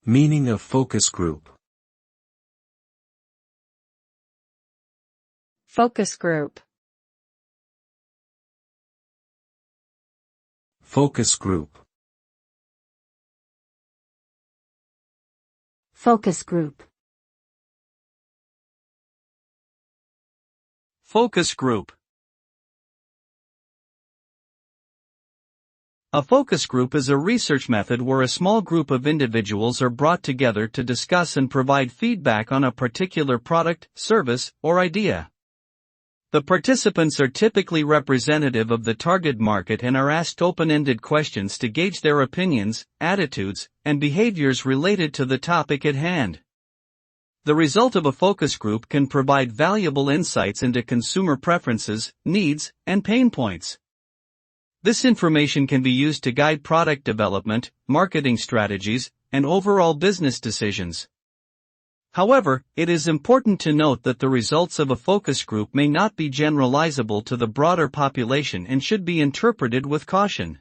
Meaning of focus group. Focus group. Focus group. Focus group. Focus group. A focus group is a research method where a small group of individuals are brought together to discuss and provide feedback on a particular product, service, or idea. The participants are typically representative of the target market and are asked open-ended questions to gauge their opinions, attitudes, and behaviors related to the topic at hand. The result of a focus group can provide valuable insights into consumer preferences, needs, and pain points. This information can be used to guide product development, marketing strategies, and overall business decisions. However, it is important to note that the results of a focus group may not be generalizable to the broader population and should be interpreted with caution.